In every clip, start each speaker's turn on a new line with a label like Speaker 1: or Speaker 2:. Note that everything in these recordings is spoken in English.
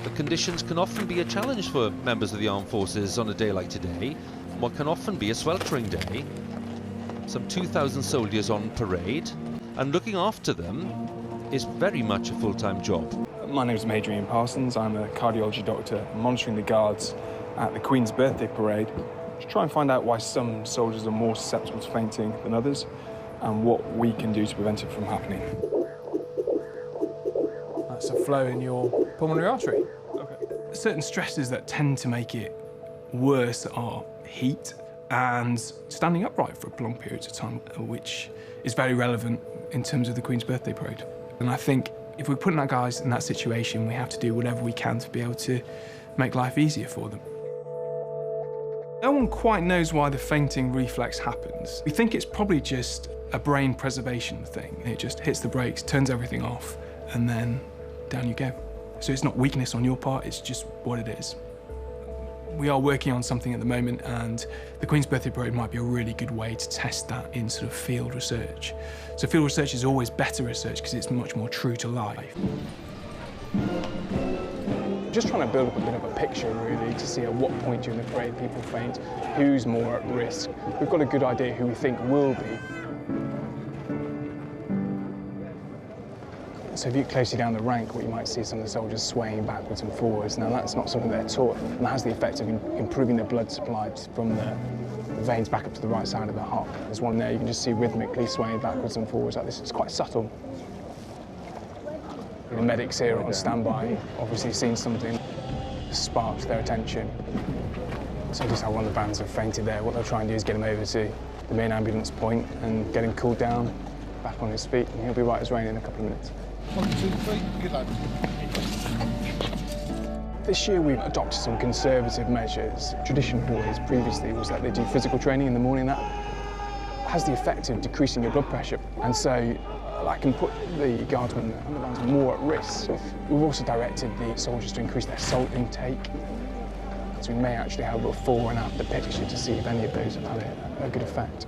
Speaker 1: The conditions can often be a challenge for members of the armed forces on a day like today, what can often be a sweltering day. Some 2,000 soldiers on parade, and looking after them is very much a full-time job.
Speaker 2: My name is Maj Iain Parsons. I'm a cardiology doctor monitoring the guards at the Queen's birthday parade to try and find out why some soldiers are more susceptible to fainting than others and what we can do to prevent it from happening.
Speaker 3: That's a flow in your pulmonary artery. Okay. Certain stresses that tend to make it worse are heat and standing upright for prolonged periods of time, which is very relevant in terms of the Queen's birthday parade. And I think if we're putting our guys in that situation, we have to do whatever we can to be able to make life easier for them. No one quite knows why the fainting reflex happens. We think it's probably just a brain preservation thing. It just hits the brakes, turns everything off, and then down you go. So it's not weakness on your part, it's just what it is. We are working on something at the moment, and the Queen's Birthday Parade might be a really good way to test that in sort of field research. So field research is always better research because it's much more true to life.
Speaker 2: Just trying to build up a bit of a picture, really, to see at what point during the parade people faint, who's more at risk. We've got a good idea who we think will be. So if you look closely down the rank, what you might see some of the soldiers swaying backwards and forwards. Now, that's not something they're taught, and that has the effect of improving the blood supply from the veins back up to the right side of the heart. There's one there, you can just see rhythmically swaying backwards and forwards like this. It's quite subtle. The medics here on standby, obviously seen something, sparked their attention. So just how one of the bands have fainted there. What they'll try and do is get him over to the main ambulance point and get him cooled down, back on his feet, and he'll be right as rain in a couple of minutes.
Speaker 4: 1, 2, 3, good lad.
Speaker 2: This year we've adopted some conservative measures. Tradition always previously was that they do physical training in the morning. That has the effect of decreasing your blood pressure, and so that can put the guardsmen and the bands more at risk. We've also directed the soldiers to increase their salt intake, so we may actually have a before and after picture to see if any of those have had a good effect.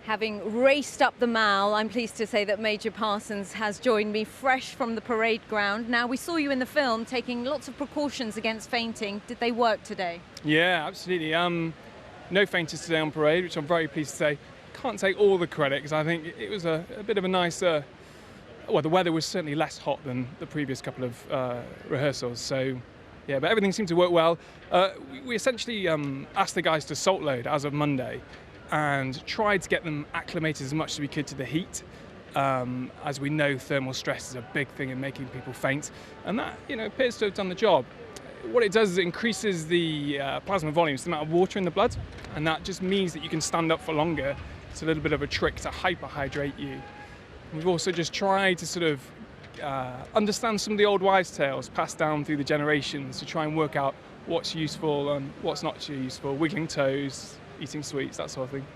Speaker 5: Having raced up the Mall, I'm pleased to say that Major Parsons has joined me fresh from the parade ground. Now, we saw you in the film taking lots of precautions against fainting. Did they work today?
Speaker 3: Yeah, absolutely. No fainters today on parade, which I'm very pleased to say. Can't take all the credit because I think it was a bit of a nicer. Well, the weather was certainly less hot than the previous couple of rehearsals, so yeah, but everything seemed to work well. We essentially asked the guys to salt load as of Monday and tried to get them acclimated as much as we could to the heat. As we know, thermal stress is a big thing in making people faint, and that appears to have done the job. What it does is it increases the plasma volumes, the amount of water in the blood, and that just means that you can stand up for longer. It's a little bit of a trick to hyperhydrate you. We've also just tried to sort of understand some of the old wives' tales passed down through the generations to try and work out what's useful and what's not too useful, wiggling toes, eating sweets, that sort of thing.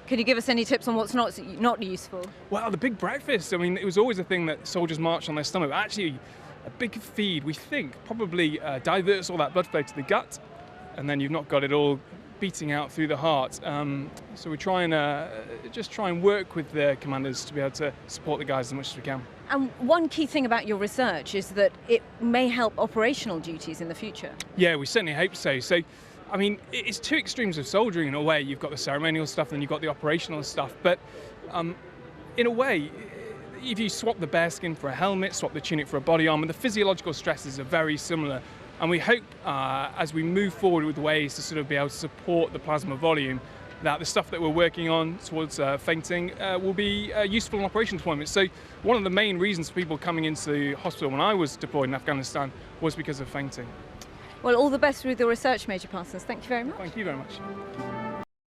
Speaker 5: Can you give us any tips on what's not useful?
Speaker 3: Well, the big breakfast. I mean, it was always a thing that soldiers marched on their stomach. Actually, a big feed, we think, probably diverts all that blood flow to the gut, and then you've not got it all beating out through the heart. So we try and just try and work with the commanders to be able to support the guys as much as we can.
Speaker 5: And one key thing about your research is that it may help operational duties in the future.
Speaker 3: Yeah, we certainly hope so. So, I mean, it's two extremes of soldiering in a way. You've got the ceremonial stuff and then you've got the operational stuff. But in a way, if you swap the bearskin for a helmet, swap the tunic for a body armour, the physiological stresses are very similar. And we hope as we move forward with ways to sort of be able to support the plasma volume, that the stuff that we're working on towards fainting will be useful in operational deployment. So one of the main reasons for people coming into the hospital when I was deployed in Afghanistan was because of fainting.
Speaker 5: Well, all the best with your research, Major Parsons. Thank you very much.
Speaker 3: Thank you very much.